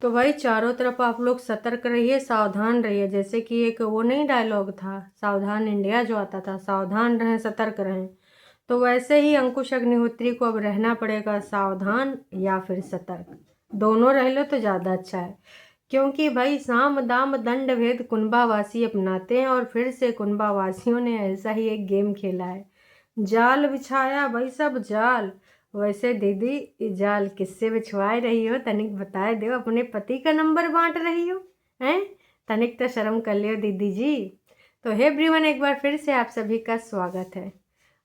तो भाई चारों तरफ आप लोग सतर्क रहिए, सावधान रहिए। जैसे कि एक वो नहीं डायलॉग था, सावधान इंडिया जो आता था, सावधान रहें सतर्क रहें। तो वैसे ही अंकुश अग्निहोत्री को अब रहना पड़ेगा सावधान या फिर सतर्क। दोनों रह लो तो ज़्यादा अच्छा है, क्योंकि भाई साम दाम दंड भेद कुंभावासी अपनाते हैं और फिर से कुंभावासियों ने ऐसा ही एक गेम खेला है। जाल बिछाया भाई, सब जाल। वैसे दीदी ये जाल किससे बिछवाए रही हो, तनिक बताए दो। अपने पति का नंबर बांट रही हो हैं? तनिक तो शर्म कर लियो दीदी जी। तो हे एवरीवन, एक बार फिर से आप सभी का स्वागत है।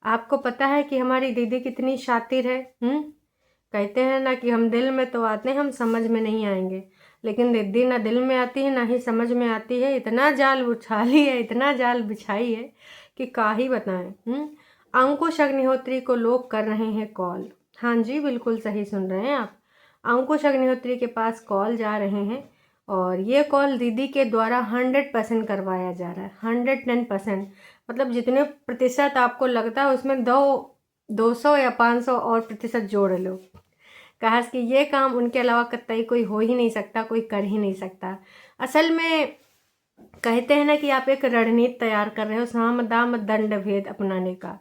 आपको पता है कि हमारी दीदी कितनी शातिर है? कहते हैं ना कि हम दिल में तो आते हैं, हम समझ में नहीं आएंगे। लेकिन दीदी ना दिल में आती है ना ही समझ में आती है। इतना जाल उछाली है, इतना जाल बिछाई है कि का ही बताएं। अंकुश अग्निहोत्री को लोग कर रहे हैं कॉल। हाँ जी, बिल्कुल सही सुन रहे हैं आप। अंकुश अग्निहोत्री के पास कॉल जा रहे हैं और ये कॉल दीदी के द्वारा 100% करवाया जा रहा है। 110%, मतलब जितने प्रतिशत आपको लगता है उसमें 200 या 500 और प्रतिशत जोड़ लो। कहा कि ये काम उनके अलावा कतई कोई हो ही नहीं सकता, कोई कर ही नहीं सकता। असल में कहते हैं ना कि आप एक रणनीति तैयार कर रहे हो साम दाम दंड भेद अपनाने का।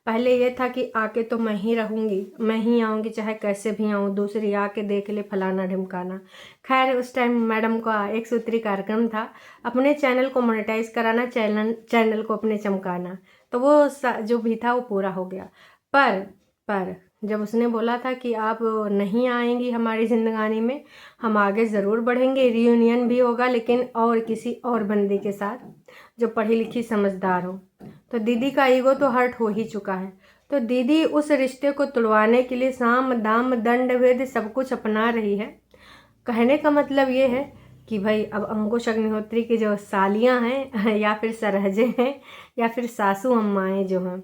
पहले ये था कि आके तो मैं ही रहूँगी, मैं ही आऊँगी, चाहे कैसे भी आऊँ, दूसरी आके देख ले फलाना ढिमकाना। खैर उस टाइम मैडम का एक सूत्री कार्यक्रम था, अपने चैनल को मोनेटाइज कराना, चैनल को अपने चमकाना। तो वो जो भी था वो पूरा हो गया। पर जब उसने बोला था कि आप नहीं आएंगी हमारी ज़िंदगानी में, हम आगे ज़रूर बढ़ेंगे, रियूनियन भी होगा, लेकिन और किसी और बंदे के साथ जो पढ़ी लिखी समझदार हो। तो दीदी का ईगो तो हर्ट हो ही चुका है। तो दीदी उस रिश्ते को तुड़वाने के लिए साम दाम दंड भेद सब कुछ अपना रही है। कहने का मतलब ये है कि भाई अब अंकुश अग्निहोत्री की जो सालियाँ हैं या फिर सरहजे हैं या फिर सासू अम्माएँ जो हैं,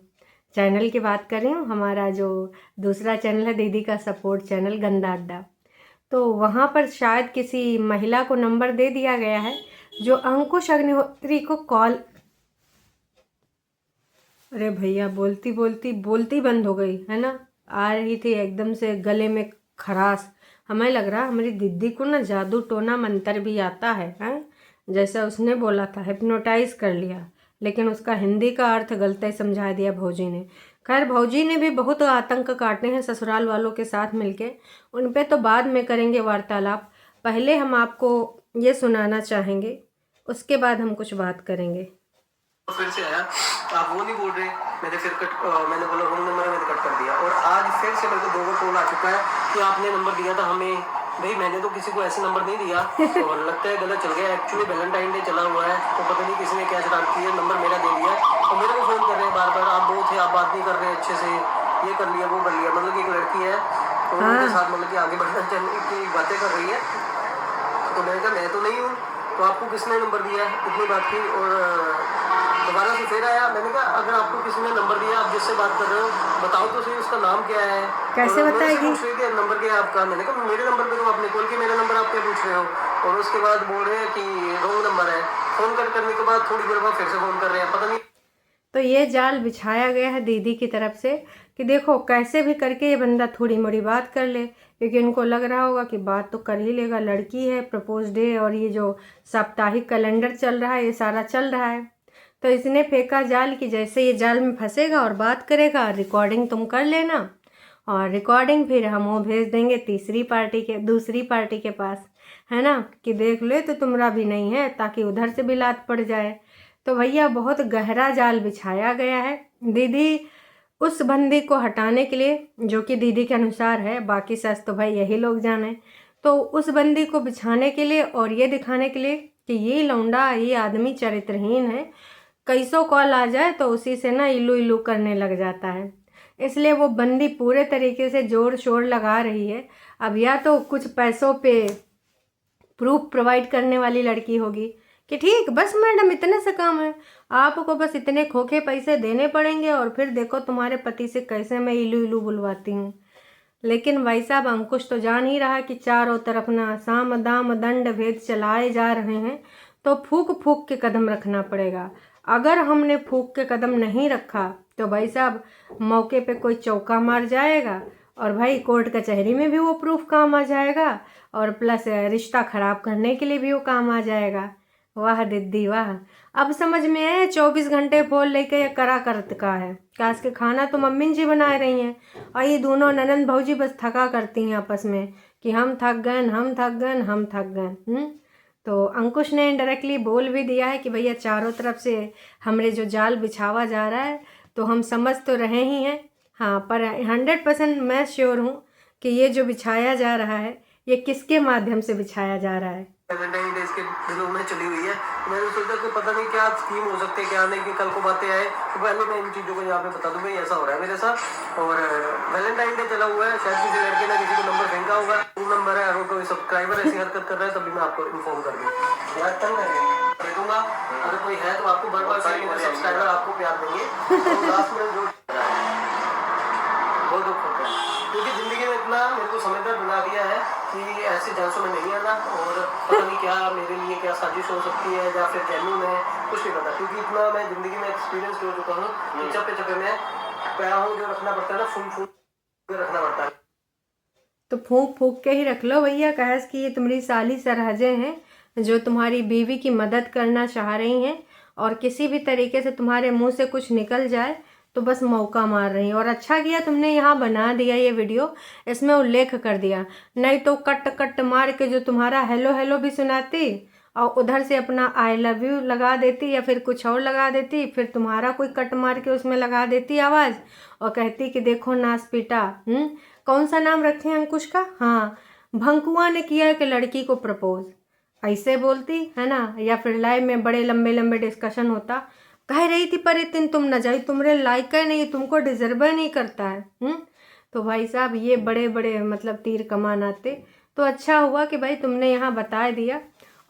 चैनल की बात कर रही हूँ, हमारा जो दूसरा चैनल है दीदी का सपोर्ट चैनल गंदा अड्डा, तो वहाँ पर शायद किसी महिला को नंबर दे दिया गया है जो अंकुश अग्निहोत्री को कॉल। अरे भैया, बोलती बंद हो गई है ना। आ रही थी एकदम से गले में खराश। हमें लग रहा हमारी दीदी को ना जादू टोना मंत्र भी आता है? जैसा उसने बोला था, हिप्नोटाइज कर लिया, लेकिन उसका हिंदी का अर्थ गलत ही समझा दिया भौजी ने। खैर भौजी ने भी बहुत आतंक काटे हैं ससुराल वालों के साथ मिलके, उन पे तो बाद में करेंगे वार्तालाप। पहले हम आपको ये सुनाना चाहेंगे, उसके बाद हम कुछ बात करेंगे। फिर से आया, आप वो नहीं बोल रहे, मैंने बोला रॉन्ग नंबर है, मैंने कट कर दिया। और आज फिर से मेरे को 2 कॉल आ चुका है कि आपने नंबर दिया था हमें। भाई मैंने तो किसी को ऐसे नंबर नहीं दिया और लगता है गलत चल गया। एक्चुअली वैलेंटाइन डे चला हुआ है, तो पता नहीं किसी ने क्या शरारत की है, नंबर मेरा दे दिया और मेरे को फ़ोन कर रहे हैं बार बार, आप वो थे, आप बात नहीं कर रहे अच्छे से, ये कर लिया वो कर लिया। मतलब कि एक लड़की है तो उनके साथ मतलब कि आगे बढ़ना की बातें कर रही है। तो मैंने कहा मैं तो नहीं हूँ, तो आपको किसने नंबर दिया, इतनी बात की। और दोबारा से फिर आया, मैंने कहा अगर आपको किसी ने नंबर दिया, आप जिससे बात कर रहे हो बताओ तो सही उसका नाम क्या है, कैसे बताएगी? पूछ रही थी नंबर क्या है आपका। मैंने कहा मेरे नंबर पे तो आपने कॉल किया, मेरा नंबर आप क्या पूछ रहे हो। और उसके बाद बोल रहे हैं कि रॉन्ग नंबर है। फ़ोन कट करने के बाद थोड़ी देर बाद फिर से फ़ोन कर रहे हैं, पता नहीं। तो ये जाल बिछाया गया है दीदी की तरफ से कि देखो कैसे भी करके ये बंदा थोड़ी मोड़ी बात कर ले, क्योंकि उनको लग रहा होगा कि बात तो कर ही लेगा, लड़की है, प्रपोज डे और ये जो साप्ताहिक कैलेंडर चल रहा है ये सारा चल रहा है। तो इसने फेंका जाल कि जैसे ये जाल में फंसेगा और बात करेगा, रिकॉर्डिंग तुम कर लेना और रिकॉर्डिंग फिर हम वो भेज देंगे दूसरी पार्टी के पास, है ना, कि देख ले तो तुम्हारा भी नहीं है, ताकि उधर से भी लात पड़ जाए। तो भैया बहुत गहरा जाल बिछाया गया है। दीदी उस बंदी को हटाने के लिए, जो कि दीदी के अनुसार है, बाकी सच तो भाई यही लोग जाने, तो उस बंदी को बिछाने के लिए और ये दिखाने के लिए कि ये लौंडा, ये आदमी चरित्रहीन है, कैसो कॉल आ जाए तो उसी से ना इल्लू इल्लू करने लग जाता है। इसलिए वो बंदी पूरे तरीके से जोर शोर लगा रही है। अब या तो कुछ पैसों पे प्रूफ प्रोवाइड करने वाली लड़की होगी कि ठीक बस मैडम इतने से काम है, आपको बस इतने खोखे पैसे देने पड़ेंगे और फिर देखो तुम्हारे पति से कैसे मैं इलू इलू बुलवाती हूँ। लेकिन भाई साहब अंकुश तो जान ही रहा कि चारों तरफ ना साम दाम दंड भेद चलाए जा रहे हैं, तो फूक फूक के कदम रखना पड़ेगा। अगर हमने फूक के कदम नहीं रखा तो भाई साहब मौके पे कोई चौका मार जाएगा और भाई कोर्ट कचहरी में भी वो प्रूफ काम आ जाएगा और प्लस रिश्ता ख़राब करने के लिए भी वो काम आ जाएगा। वाह दीदी वाह, अब समझ में आया 24 घंटे फोन लेके ये करा करत का है। काश के खाना तो मम्मी जी बना रही हैं और ये दोनों ननंद भौजी बस थका करती हैं आपस में कि हम थक गए, हम थक गए, हम थक गए। तो अंकुश ने इनडायरेक्टली बोल भी दिया है कि भैया चारों तरफ से हमरे जो जाल बिछावा जा रहा है तो हम समझ तो रहे ही हैं, हाँ, पर 100% मैं श्योर हूँ कि ये जो बिछाया जा रहा है ये किसके माध्यम से बिछाया जा रहा है। वैलेंटाइन डेज के दिनों में चली हुई है, तो मैंने सोचा कि पता नहीं क्या स्कीम हो सकती है क्या नहीं, कि कल को बातें आए तो पहले मैं इन चीज़ों को यहाँ पे बता दूँ भाई ऐसा हो रहा है मेरे साथ। और वैलेंटाइन डे चला हुआ है, शायद किसी लड़के ने किसी को नंबर फेंका होगा, वो नंबर है, अगर कोई सब्सक्राइबर ऐसी हरकत कर रहा है तभी मैं आपको इन्फॉर्म कर दूँ, यार तंग कर दूंगा। अगर कोई है तो आपको बार बार सब्सक्राइबर आपको प्यार देंगे, तो लास्ट में जो बहुत दुख होता है, क्योंकि ज़िंदगी में इतना मेरे को समझदार बना दिया है कि ऐसे झांसों में नहीं आना, और पता नहीं क्या मेरे लिए क्या साजिश हो सकती है या फिर जेन्युइन है, कुछ नहीं पता, क्योंकि इतना मैं ज़िंदगी में एक्सपीरियंस हो चुका हूँ कि चप्पे चप्पे में पैर हूँ, जो रखना पड़ता है ना फूंक फूंक के रखना पड़ता है। तो फूंक फूंक के ही रख लो भैया, कहेस कि ये तुम्हारी साली सरहजें हैं जो तुम्हारी बीवी की मदद करना चाह रही हैं और किसी भी तरीके से तुम्हारे मुंह से कुछ निकल जाए तो बस मौका मार रही हैं। और अच्छा किया तुमने यहाँ बना दिया ये वीडियो, इसमें उल्लेख कर दिया, नहीं तो कट कट मार के जो तुम्हारा हेलो हेलो भी सुनाती और उधर से अपना आई लव यू लगा देती या फिर कुछ और लगा देती, फिर तुम्हारा कोई कट मार के उसमें लगा देती आवाज़ और कहती कि देखो नास पीटा। कौन सा नाम रखे हैं अंकुश का? हाँ, भंकुआ ने किया है कि लड़की को प्रपोज, ऐसे बोलती है ना। या फिर लाइव में बड़े लंबे लंबे डिस्कशन होता, कह रही थी पर इतनी तुम न जाई, तुम्हारे लायक है नहीं, तुमको डिजर्व नहीं करता है। तो भाई साहब ये बड़े बड़े मतलब तीर कमान आते। तो अच्छा हुआ कि भाई तुमने यहाँ बता दिया।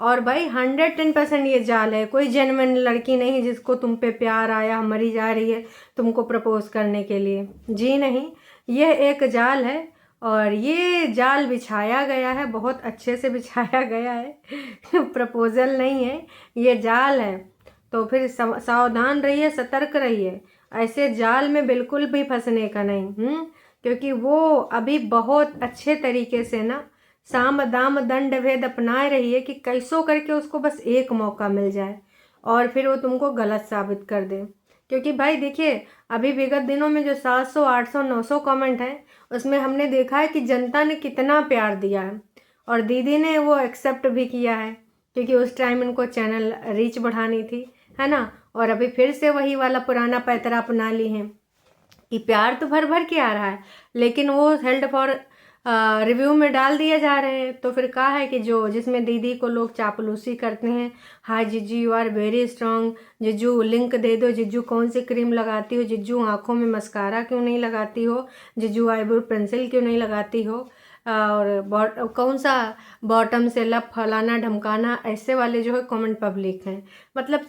और भाई 110% ये जाल है, कोई जेन्युइन लड़की नहीं जिसको तुम पे प्यार आया, मरी जा रही है तुमको प्रपोज करने के लिए, जी नहीं, यह एक जाल है। और ये जाल बिछाया गया है, बहुत अच्छे से बिछाया गया है प्रपोजल नहीं है, ये जाल है। तो फिर सावधान रहिए, सतर्क रहिए, ऐसे जाल में बिल्कुल भी फंसने का नहीं। क्योंकि वो अभी बहुत अच्छे तरीके से ना साम दाम दंड भेद अपनाए रही है कि कैसो करके उसको बस एक मौका मिल जाए और फिर वो तुमको गलत साबित कर दे। क्योंकि भाई देखिए अभी विगत दिनों में जो 700 800 900 कमेंट हैं उसमें हमने देखा है कि जनता ने कितना प्यार दिया है और दीदी ने वो एक्सेप्ट भी किया है, क्योंकि उस टाइम इनको चैनल रीच बढ़ानी थी, है ना। और अभी फिर से वही वाला पुराना पैतरा अपना ली हैं कि प्यार तो भर भर के आ रहा है लेकिन वो हेल्ड फॉर रिव्यू में डाल दिए जा रहे हैं। तो फिर कहा है कि जो जिसमें दीदी को लोग चापलूसी करते हैं, हाय जीजू यू आर वेरी स्ट्रांग, जीजू लिंक दे दो, जीजू कौन सी क्रीम लगाती हो, जीजू आँखों में मस्कारा क्यों नहीं लगाती हो, जीजू आईब्रो पेंसिल क्यों नहीं लगाती हो, और कौन सा बॉटम से लब फलाना ढमकाना, ऐसे वाले जो है कमेंट पब्लिक हैं, मतलब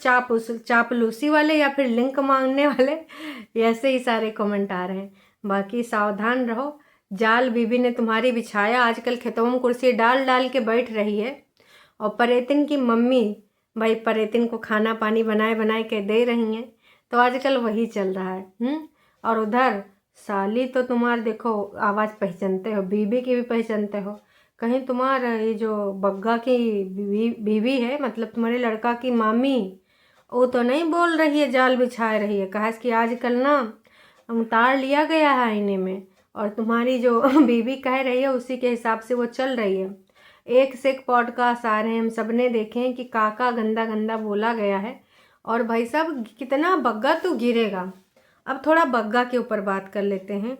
चापलूसी वाले या फिर लिंक मांगने वाले, ऐसे ही सारे कमेंट आ रहे हैं। बाकी सावधान रहो, जाल बीबी ने तुम्हारी बिछाया, आजकल खेतों में कुर्सी डाल डाल के बैठ रही है। और परेतिन की मम्मी भाई परेतिन को खाना पानी बनाए बनाए के दे रही हैं, तो आजकल वही चल रहा है। और उधर साली तो तुम्हार देखो आवाज़ पहचानते हो, बीबी की भी पहचानते हो, कहीं तुम्हार ये जो बग्गा की बीबी है मतलब तुम्हारे लड़का की मामी, वो तो नहीं बोल रही है जाल बिछा रही है, कहा कि आजकल ना उतार लिया गया है आईने में, और तुम्हारी जो बीबी कह रही है उसी के हिसाब से वो चल रही है। एक से एक पॉडकास्ट आ रहे हैं, हम सब ने देखे हैं कि काका गंदा गंदा बोला गया है। और भाई साहब कितना बग्गा तो गिरेगा। अब थोड़ा बग्गा के ऊपर बात कर लेते हैं।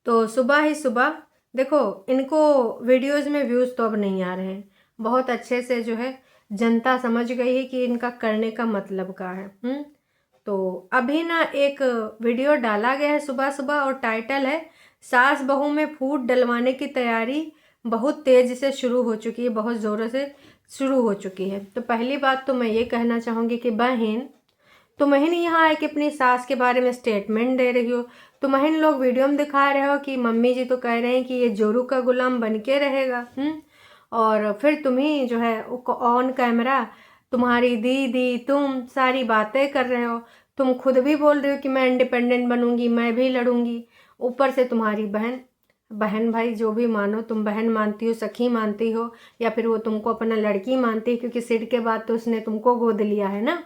तो सुबह ही सुबह देखो इनको वीडियोस में व्यूज़ तो अब नहीं आ रहे हैं, बहुत अच्छे से जो है जनता समझ गई है कि इनका करने का मतलब क्या है। तो अभी ना एक वीडियो डाला गया है सुबह सुबह और टाइटल है सास बहू में फूट डलवाने की तैयारी बहुत तेज़ से शुरू हो चुकी है, बहुत ज़ोरों से शुरू हो चुकी है। तो पहली बात तो मैं ये कहना चाहूँगी कि बहन तुम ही नहीं यहाँ आए कि अपनी सास के बारे में स्टेटमेंट दे रही हो, तुम ही लोग वीडियो में दिखा रहे हो कि मम्मी जी तो कह रहे हैं कि ये जोरू का गुलाम बन के रहेगा। और फिर तुम ही जो है ऑन कैमरा तुम्हारी दीदी तुम सारी बातें कर रहे हो, तुम खुद भी बोल रहे हो कि मैं इंडिपेंडेंट बनूंगी, मैं भी लड़ूंगी, ऊपर से तुम्हारी बहन बहन भाई जो भी मानो, तुम बहन मानती हो, सखी मानती हो, या फिर वो तुमको अपना लड़की मानती है, क्योंकि सिड के बाद तो उसने तुमको गोद लिया है ना।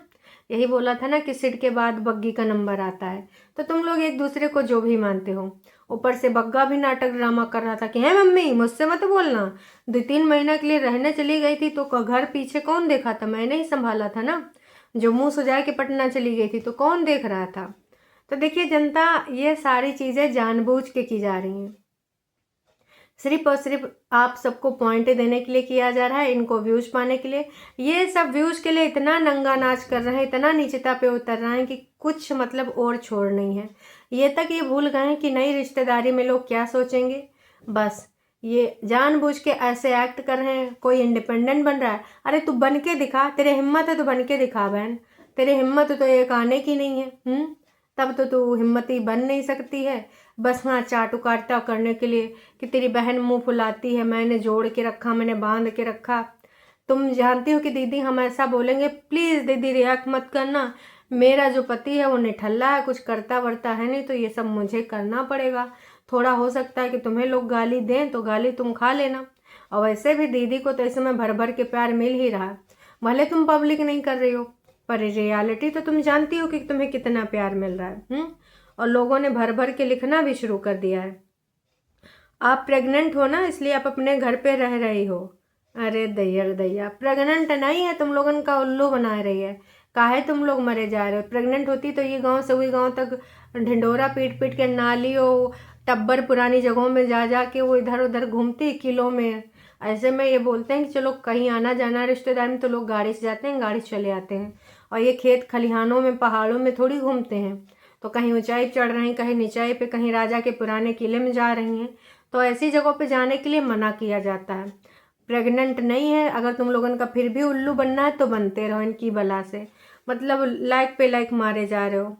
यही बोला था ना कि सिड के बाद बग्गी का नंबर आता है। तो तुम लोग एक दूसरे को जो भी मानते हो। ऊपर से बग्गा भी नाटक ड्रामा कर रहा था कि है मम्मी मुझसे मत बोलना, 2-3 महीना के लिए रहने चली गई थी तो घर पीछे कौन देखा था, मैंने ही संभाला था ना। जो मुंह सुजा के पटना चली गई थी तो कौन देख रहा था। तो देखिए जनता, ये सारी चीज़ें जानबूझ के की जा रही हैं, सिर्फ और सिर्फ आप सबको पॉइंट देने के लिए किया जा रहा है, इनको व्यूज पाने के लिए। ये सब व्यूज के लिए इतना नंगा नाच कर रहे हैं, इतना नीचता पे उतर रहे हैं कि कुछ मतलब और छोड़ नहीं है। ये तक ये भूल गए हैं कि नई रिश्तेदारी में लोग क्या सोचेंगे। बस ये जानबूझ के ऐसे एक्ट कर रहे हैं। कोई इंडिपेंडेंट बन रहा है, अरे तू बन के दिखा, तेरे हिम्मत है तो बन के दिखा बहन, तेरे हिम्मत तो एक आने की नहीं है। तब तो तू हिम्मती बन नहीं सकती है। बस हाँ चाटू काटता करने के लिए कि तेरी बहन मुंह फुलाती है, मैंने जोड़ के रखा, मैंने बांध के रखा। तुम जानती हो कि दीदी हम ऐसा बोलेंगे, प्लीज़ दीदी रिएक्ट मत करना, मेरा जो पति है वो निठल्ला है, कुछ करता वर्ता है नहीं, तो ये सब मुझे करना पड़ेगा। थोड़ा हो सकता है कि तुम्हें लोग गाली दें तो गाली तुम खा लेना। और वैसे भी दीदी को तो इस समय भर भर के प्यार मिल ही रहा है, भले तुम पब्लिक नहीं कर रही हो, पर रियलिटी तो तुम जानती हो कि तुम्हें कितना प्यार मिल रहा है। और लोगों ने भर भर के लिखना भी शुरू कर दिया है। आप प्रेग्नेंट हो ना, इसलिए आप अपने घर पे रह रही हो। अरे दैया प्रेग्नेंट नहीं है, तुम लोगन का उल्लू बना रही है। काहे तुम लोग मरे जा रहे हो। प्रेग्नेंट होती तो ये गांव से वही गांव तक ढिंडोरा पीट पीट के नालियों टब्बर पुरानी जगहों में जा जा के वो इधर उधर घूमती किलो में। ऐसे में ये बोलते हैं कि चलो कहीं आना जाना रिश्तेदार में तो लोग गाड़ी से जाते हैं, गाड़ी से चले आते हैं। और ये खेत खलिहानों में पहाड़ों में थोड़ी घूमते हैं। तो कहीं ऊंचाई चढ़ रही हैं, कहीं निचाई पे, कहीं राजा के पुराने किले में जा रही हैं। तो ऐसी जगहों पे जाने के लिए मना किया जाता है। प्रेग्नेंट नहीं है, अगर तुम लोगों का फिर भी उल्लू बनना है तो बनते रहो इनकी बला से। मतलब लाइक पे लाइक मारे जा रहे हो।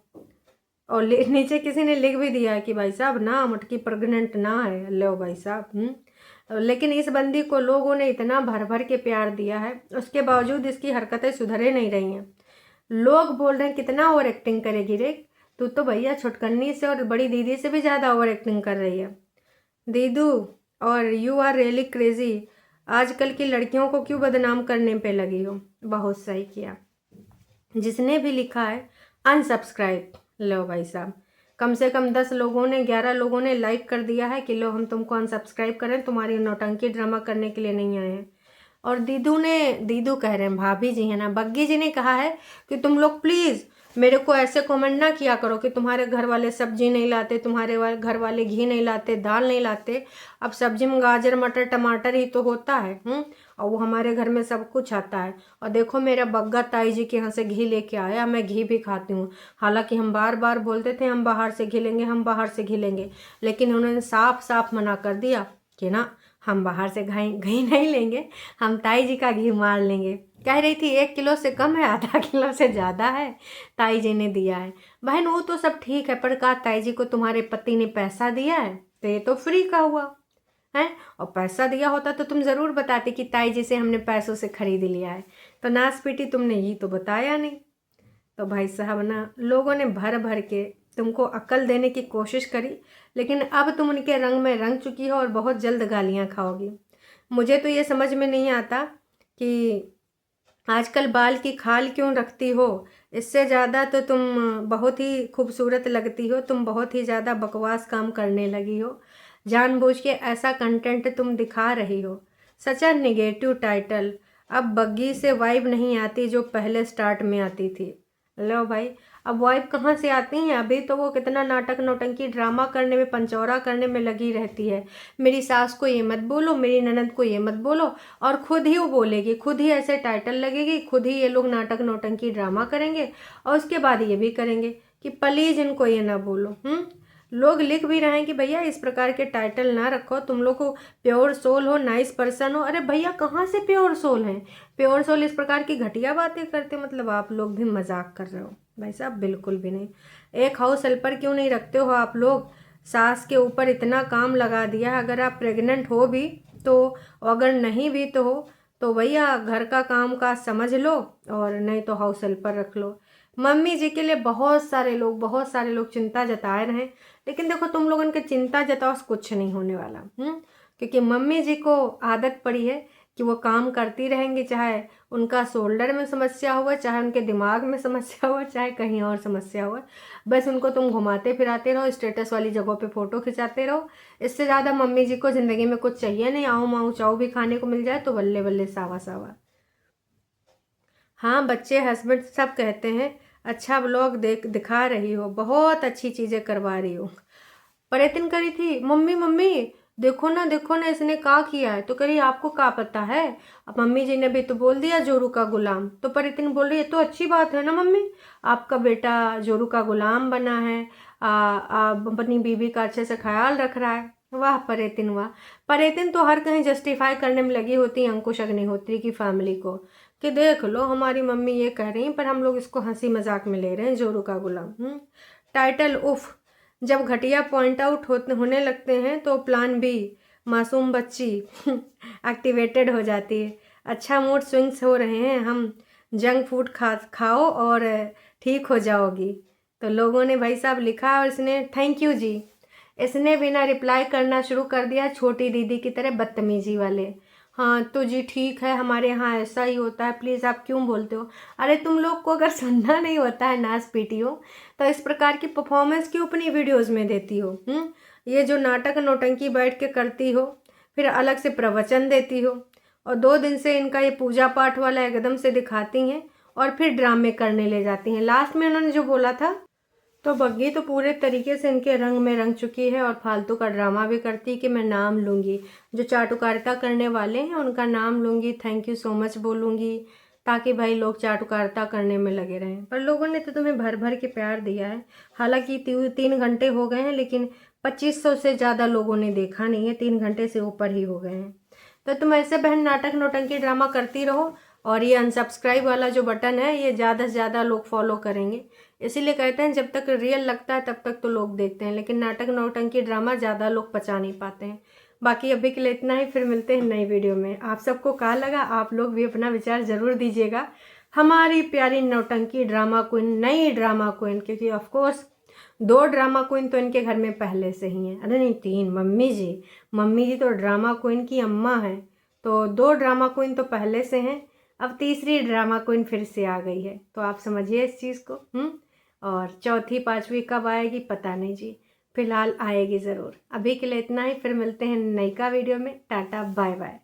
और नीचे किसी ने लिख भी दिया है कि भाई साहब ना मटकी प्रेग्नेंट ना है, लो भाई साहब। लेकिन इस बंदी को लोगों ने इतना भर भर के प्यार दिया है, उसके बावजूद इसकी हरकतें सुधरे नहीं रही हैं। लोग बोल रहे हैं कितना ओवर एक्टिंग करेगी रे, तू तो भैया छुटकन्नी से और बड़ी दीदी से भी ज़्यादा ओवर एक्टिंग कर रही है दीदू। और यू आर रियली क्रेजी। आजकल की लड़कियों को क्यों बदनाम करने पे लगी हो। बहुत सही किया, जिसने भी लिखा है अनसब्सक्राइब। लो भाई साहब, कम से कम 10 लोगों ने 11 लोगों ने लाइक कर दिया है कि लो हम तुमको अनसब्सक्राइब करें, तुम्हारी नौटंकी ड्रामा करने के लिए नहीं आए हैं। और दीदू कह रहे हैं, भाभी जी है ना, बग्गी जी ने कहा है कि तुम लोग प्लीज़ मेरे को ऐसे कमेंट ना किया करो कि तुम्हारे घर वाले सब्जी नहीं लाते, तुम्हारे घर वाले घी नहीं लाते, दाल नहीं लाते। अब सब्जी में गाजर मटर टमाटर ही तो होता है। और वो हमारे घर में सब कुछ आता है। और देखो मेरा बग्गा ताई जी के यहाँ से घी लेके आया, मैं घी भी खाती हूँ। हालांकि हम बार बार बोलते थे हम बाहर से घी लेंगे, हम बाहर से घी लेंगे, लेकिन उन्होंने साफ साफ मना कर दिया कि ना हम बाहर से घी नहीं लेंगे, हम ताई जी का घी मार लेंगे। कह रही थी 1 किलो से कम है, आधा किलो से ज़्यादा है, ताई जी ने दिया है। बहन वो तो सब ठीक है, पर कहा ताई जी को तुम्हारे पति ने पैसा दिया है तो ये तो फ्री का हुआ है। और पैसा दिया होता तो तुम ज़रूर बताती कि ताई जी से हमने पैसों से खरीद लिया है। तो नास पीटी तुमने ये तो बताया नहीं। तो भाई साहब ना, लोगों ने भर भर के तुमको अक्ल देने की कोशिश करी, लेकिन अब तुम उनके रंग में रंग चुकी हो और बहुत जल्द गालियाँ खाओगी। मुझे तो ये समझ में नहीं आता कि आजकल बाल की खाल क्यों रखती हो। इससे ज़्यादा तो तुम बहुत ही खूबसूरत लगती हो, तुम बहुत ही ज़्यादा बकवास काम करने लगी हो। जानबूझ के ऐसा कंटेंट तुम दिखा रही हो। सच अ निगेटिव टाइटल। अब बग्गी से वाइब नहीं आती जो पहले स्टार्ट में आती थी। लो भाई, अब वाइब कहाँ से आती हैं। अभी तो वो कितना नाटक नौटंकी ड्रामा करने में, पंचौरा करने में लगी रहती है। मेरी सास को ये मत बोलो, मेरी ननद को ये मत बोलो, और खुद ही वो बोलेगी, खुद ही ऐसे टाइटल लगेगी, खुद ही ये लोग नाटक नौटंकी ड्रामा करेंगे और उसके बाद ये भी करेंगे कि प्लीज़ इनको ये ना बोलो। लोग लिख भी रहे हैं कि भैया इस प्रकार के टाइटल ना रखो, तुम लोग को प्योर सोल हो, नाइस पर्सन हो। अरे भैया कहाँ से प्योर सोल हैं। प्योर सोल इस प्रकार की घटिया बातें करते, मतलब आप लोग भी मजाक कर रहे हो भाई साहब, बिल्कुल भी नहीं। एक हाउस हेल्पर क्यों नहीं रखते हो आप लोग। सास के ऊपर इतना काम लगा दिया, अगर आप प्रेग्नेंट हो भी तो, अगर नहीं भी तो हो तो भैया घर का काम काज समझ लो, और नहीं तो हाउस हेल्पर रख लो। मम्मी जी के लिए बहुत सारे लोग चिंता जता रहे हैं, लेकिन देखो तुम लोगों के चिंता जताओ से कुछ नहीं होने वाला। क्योंकि मम्मी जी को आदत पड़ी है कि वो काम करती रहेंगी, चाहे उनका शोल्डर में समस्या हुआ, चाहे उनके दिमाग में समस्या हुआ, चाहे कहीं और समस्या हुआ। बस उनको तुम घुमाते फिराते रहो, स्टेटस वाली जगहों पे फ़ोटो खिंचाते रहो। इससे ज़्यादा मम्मी जी को ज़िंदगी में कुछ चाहिए नहीं। आऊँ माऊँ चाऊ भी खाने को मिल जाए तो बल्ले बल्ले सावा सावा। हाँ, बच्चे हस्बैंड सब कहते हैं अच्छा व्लॉग दिखा रही हो, बहुत अच्छी चीज़ें करवा रही हो। परितिन करी थी, मम्मी मम्मी देखो ना इसने क्या किया है। तो करी आपको क्या पता है। अब मम्मी जी ने भी तो बोल दिया जोरू का गुलाम। तो परितिन बोल रही है तो अच्छी बात है ना मम्मी, आपका बेटा जोरू का गुलाम बना है, अपनी बीवी का अच्छे से ख्याल रख रहा है। वाह परितिन वाह। परितिन तो हर कहीं जस्टिफाई करने में लगी होती है अंकुश अग्निहोत्री की फैमिली को, कि देख लो हमारी मम्मी ये कह रही हैं पर हम लोग इसको हंसी मजाक में ले रहे हैं जोरू का गुलाम। टाइटल उफ। जब घटिया पॉइंट आउट होने लगते हैं तो प्लान बी मासूम बच्ची एक्टिवेटेड हो जाती है। अच्छा मूड स्विंग्स हो रहे हैं, हम जंक फूड खाओ और ठीक हो जाओगी। तो लोगों ने भाई साहब लिखा और इसने थैंक यू जी। इसने बिना रिप्लाई करना शुरू कर दिया छोटी दीदी की तरह बदतमीजी वाले। हाँ तो जी ठीक है, हमारे यहाँ ऐसा ही होता है, प्लीज़ आप क्यों बोलते हो। अरे तुम लोग को अगर सुनना नहीं होता है नाच पीटी हो तो इस प्रकार की परफॉर्मेंस क्यों अपनी वीडियोस में देती हो। ये जो नाटक नौटंकी बैठ के करती हो, फिर अलग से प्रवचन देती हो, और 2 दिन से इनका ये पूजा पाठ वाला एकदम से दिखाती हैं और फिर ड्रामे करने ले जाती हैं। लास्ट में उन्होंने जो बोला था, तो बग्गी तो पूरे तरीके से इनके रंग में रंग चुकी है और फालतू का ड्रामा भी करती है कि मैं नाम लूँगी, जो चाटुकारिता करने वाले हैं उनका नाम लूँगी, थैंक यू सो मच बोलूँगी, ताकि भाई लोग चाटुकारिता करने में लगे रहें। पर लोगों ने तो तुम्हें भर भर के प्यार दिया है। हालांकि 3 घंटे हो गए हैं, लेकिन 2500 से ज़्यादा लोगों ने देखा नहीं है, 3 घंटे से ऊपर ही हो गए हैं। तो तुम ऐसे बहन नाटक नौटंकी ड्रामा करती रहो, और ये अनसब्सक्राइब वाला जो बटन है ये ज़्यादा से ज़्यादा लोग फॉलो करेंगे। इसीलिए कहते हैं जब तक रियल लगता है तब तक तो लोग देखते हैं, लेकिन नाटक नौटंकी ड्रामा ज़्यादा लोग पचा नहीं पाते हैं। बाकी अभी के लिए इतना ही, फिर मिलते हैं नई वीडियो में। आप सबको क्या लगा, आप लोग भी अपना विचार ज़रूर दीजिएगा। हमारी प्यारी नौटंकी ड्रामा क्वीन, नई ड्रामा क्वीन, क्योंकि ऑफकोर्स 2 ड्रामा क्वीन तो इनके घर में पहले से ही हैं। अरे नहीं 3, मम्मी जी तो ड्रामा क्वीन की अम्मा है, तो 2 ड्रामा क्वीन तो पहले से हैं। अब तीसरी ड्रामा क्वीन फिर से आ गई है, तो आप समझिए इस चीज़ को। और चौथी 5वीं कब आएगी पता नहीं जी, फिलहाल आएगी ज़रूर। अभी के लिए इतना ही, फिर मिलते हैं नई का वीडियो में। Tata bye bye.